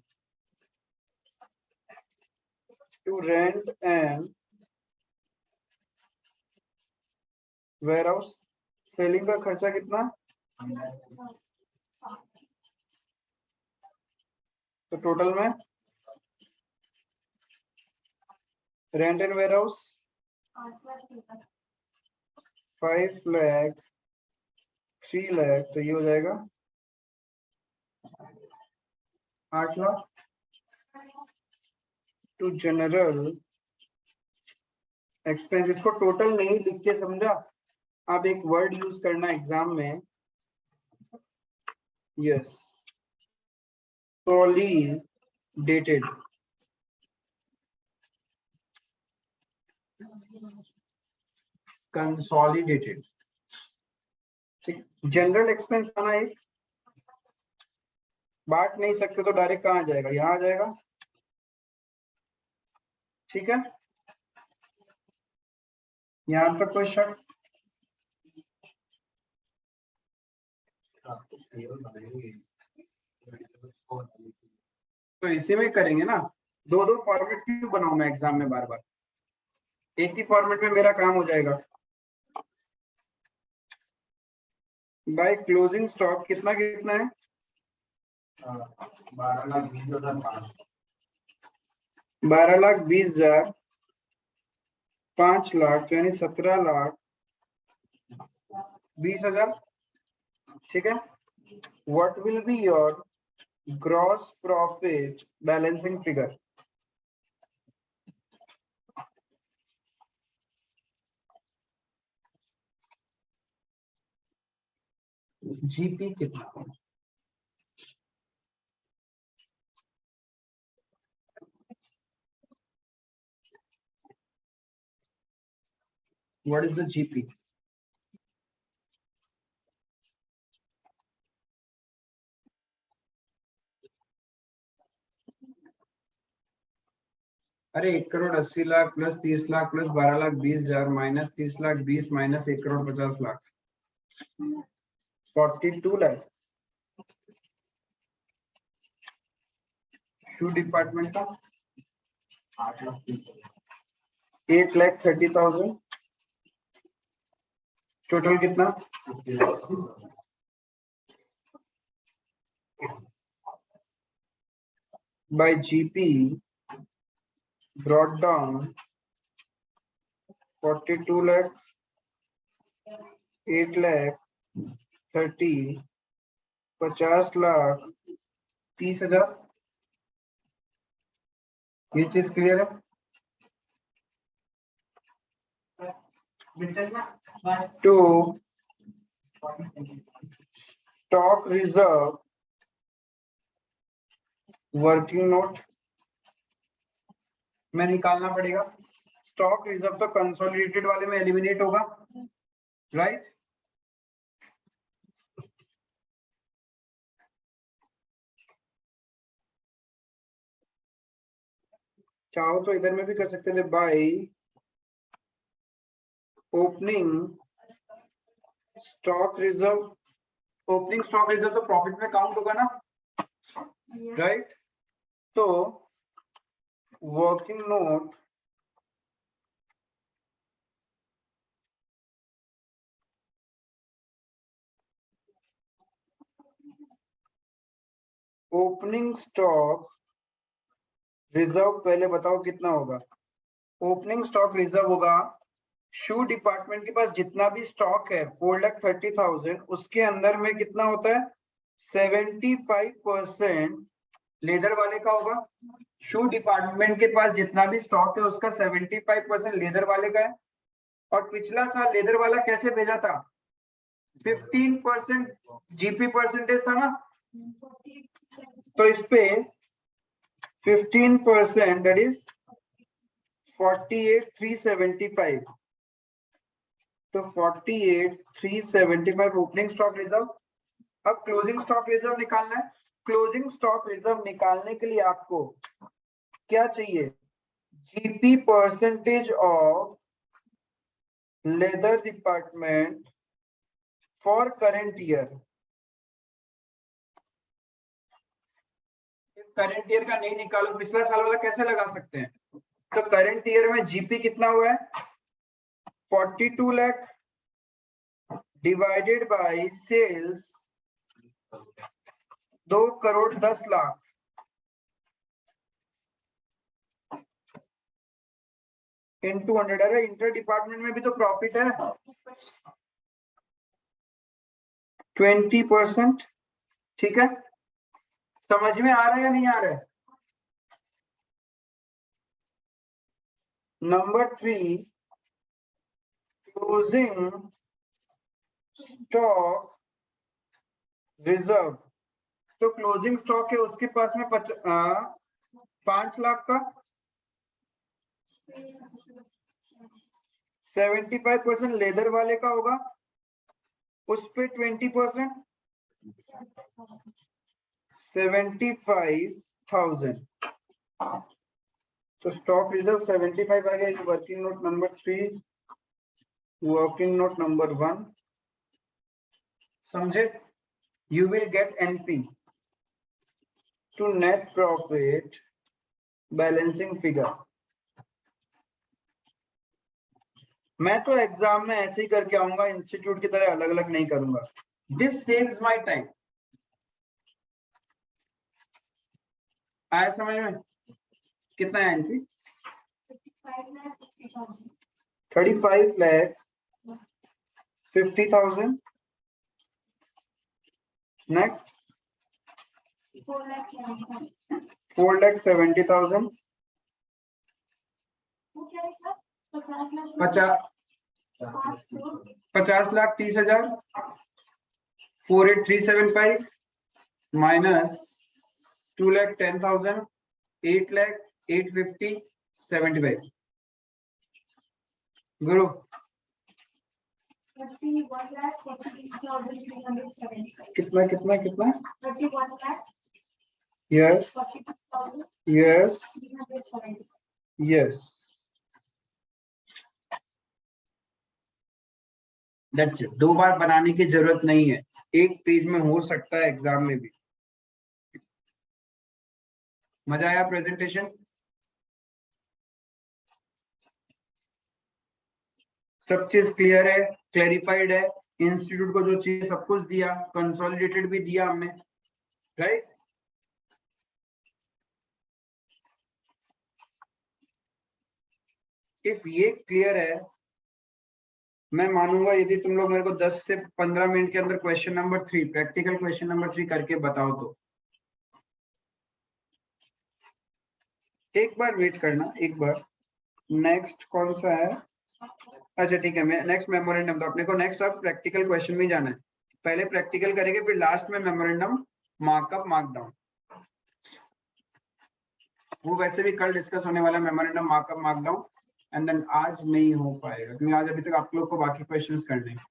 to rent and warehouse selling का खर्चा कितना, तो टोटल में rent and warehouse 5 lakh 3 lakh, तो ये हो जाएगा 8 लाख। टू जनरल एक्सपेंस, इसको टोटल नहीं लिख के समझा, आप एक वर्ड यूज करना एग्जाम में, यस consolidated, कंसोलिडेटेड, ठीक। जनरल एक्सपेंस आना एक बांट नहीं सकते तो डायरेक्ट कहाँ आ जाएगा, यहाँ आ जाएगा, ठीक है। यहाँ तक कोई शक, तो इसी में करेंगे ना, दो दो फॉर्मेट क्यों बनाऊं मैं एग्जाम में बार बार, एक ही फॉर्मेट में मेरा काम हो जाएगा। बाय क्लोजिंग स्टॉक कितना कितना है 12,20,000 5 लाख यानी 17,20,000, ठीक है। What will be your gross profit balancing figure, GP कितना, व्हाट इज द जीपी, अरे 1,80,00,000 plus 30 lakh plus 12,20,000 minus 30 lakh 20 minus 1,50,00,000 42 lakh. Shoe department का 8,30,000 टोटल कितना by GP brought down 42 lakh, 8 lakh, 30, 50 lakh, 30,000। ये चीज क्लियर है? To stock reserve working note में निकालना पड़ेगा। स्टॉक रिजर्व तो कंसोलिडेटेड वाले में एलिमिनेट होगा, राइट? चाहो तो इधर में भी कर सकते थे, by opening stock reserve. Opening stock reserve तो प्रॉफिट में काउंट होगा ना, राइट? तो working note opening stock reserve पहले बताओ कितना होगा। ओपनिंग स्टॉक रिजर्व होगा शू डिपार्टमेंट के पास जितना भी स्टॉक है 4,30,000, उसके अंदर में कितना होता है 75% लेदर वाले का होगा। शू डिपार्टमेंट के पास जितना भी स्टॉक है उसका 75% लेदर वाले का है। और पिछला साल लेदर वाला कैसे भेजा था, 15% जीपी परसेंटेज था ना, तो इस पे 15% दैट इज 48,375। तो 48,375 ओपनिंग स्टॉक रिजर्व। अब क्लोजिंग स्टॉक रिजर्व निकालना है। क्लोजिंग स्टॉक रिजर्व निकालने के लिए आपको क्या चाहिए, GP percentage of leather department for current year. Current year का नहीं निकालो, पिछला साल वाला कैसे लगा सकते हैं? तो करंट ईयर में जीपी कितना हुआ है 42 lakh divided by sales 2,10,00,000 into 100। अरे इंटर डिपार्टमेंट में भी तो प्रॉफिट है 20%। ठीक है, समझ में आ रहा है या नहीं आ रहा है? Number 3, closing stock reserve. तो क्लोजिंग स्टॉक है उसके पास में 5 लाख का 75% लेदर वाले का होगा, उस पे 20% 75,000। तो स्टॉक रिजर्व 75 आ गया। Working note number 3, working note number 1, समझे? You will get NP to net profit balancing figure। मैं तो एग्जाम में ऐसे ही करके आऊंगा, इंस्टीट्यूट की तरह अलग अलग नहीं करूंगा। This saves my time। आया समझ में? कितना है एनपी? 35,50,000। नेक्स्ट 4,70,000। 50,30,000 48,375 माइनस 2,10,000 8,08,50 75। गुरु 31,43,375। कितना कितना कितना? 31 lakh yes 42,375। Yes yes, that's it. 2 बार बनाने की जरूरत नहीं है, एक पेज में हो सकता है एग्जाम में भी। मजा आया प्रेजेंटेशन? सब चीज क्लियर है, क्लैरिफाइड है? इंस्टीट्यूट को जो चाहिए सब कुछ दिया, कंसोलिडेटेड भी दिया हमने, राइट? इफ ये क्लियर है, मैं मानूंगा यदि तुम लोग मेरे को 10 से 15 मिनट के अंदर question number 3, practical question number 3 करके बताओ तो। एक बार वेट करना, एक बार। नेक्स्ट कौन सा है? अच्छा ठीक है, मैं नेक्स्ट मेमोरेंडम, तो अपने को नेक्स्ट अब प्रैक्टिकल क्वेश्चन में जाना है। पहले प्रैक्टिकल करेंगे, फिर लास्ट में मेमोरेंडम मार्कअप मार्कडाउन। वो वैसे भी कल डिस्कस होने वाला memorandum markup markdown, and then आज नहीं हो पाएगा क्योंकि आज अभी तक आप लोग को बाकी क्वेश्चंस करने हैं।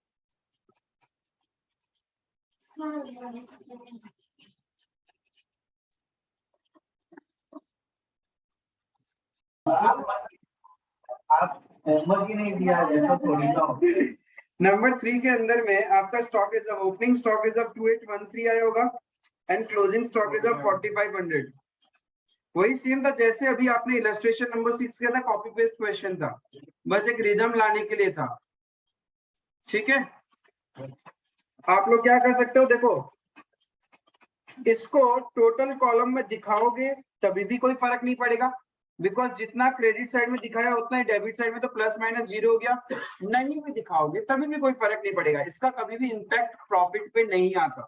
आप होमवर्क ही नहीं दिया, ऐसा थोड़ी ना हो। नंबर 3 के अंदर में आपका stock reserve, opening stock reserve 2813 आया होगा एंड क्लोजिंग स्टॉक रिजर्व 4500। वही सेम था जैसे अभी आपने इलस्ट्रेशन नंबर 6 किया था, कॉपी पेस्ट क्वेश्चन था, बस एक रिदम लाने के लिए था। ठीक है, आप लोग क्या कर सकते हो, देखो इसको टोटल कॉलम में दिखाओगे तभी भी कोई फर्क नहीं पड़ेगा, बिकॉज जितना क्रेडिट साइड में दिखाया उतना ही डेबिट साइड में तो प्लस माइनस जीरो हो गया। नहीं भी दिखाओगे तभी भी कोई फर्क नहीं पड़ेगा, इसका कभी भी इम्पैक्ट प्रॉफिट पे नहीं आता।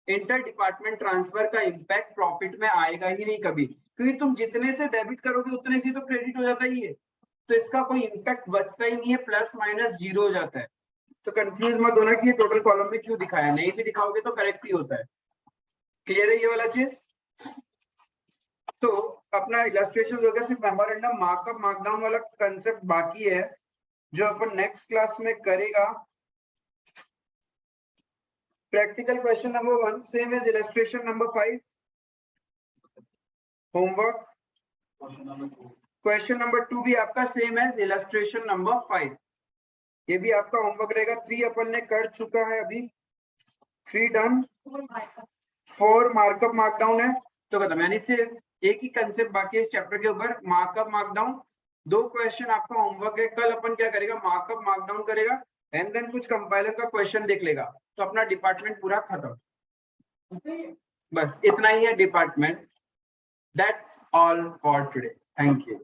इंटर डिपार्टमेंट ट्रांसफर का इम्पैक्ट प्रॉफिट में आएगा ही नहीं कभी, क्योंकि तुम जितने से डेबिट करोगे उतने से तो क्रेडिट हो जाता ही है, तो इसका कोई इम्पैक्ट बचता ही नहीं है, प्लस माइनस जीरो हो जाता है। तो कंफ्यूज मत होना कि ये टोटल कॉलम में क्यों दिखाया, नहीं भी दिखाओगे तो करेक्ट ही होता है। क्लियर है ये वाला चीज? तो अपना इलस्ट्रेशन हो गया, सिर्फ मेमोरेंडम मार्कअप मार्कडाउन वाला कंसेप्ट बाकी है जो अपन नेक्स्ट क्लास में करेगा। Practical question number 1 same as illustration number 5। Homework question number 2 भी आपका सेम एज इलस्ट्रेशन नंबर 5, ये भी आपका होमवर्क रहेगा। 3 अपन ने कर चुका है अभी, 3 डन, 4 मार्कअप मार्कडाउन है। तो खत्म, यानी सिर्फ एक ही कंसेप्ट बाकी है इस चैप्टर के ऊपर, मार्कअप मार्कडाउन। 2 क्वेश्चन आपका होमवर्क है, कल अपन क्या करेगा, मार्कअप मार्कडाउन करेगा एंड देन कुछ कंपाइलर का क्वेश्चन देख लेगा, तो अपना डिपार्टमेंट पूरा खत्म। बस इतना ही है department. That's all for today, thank you.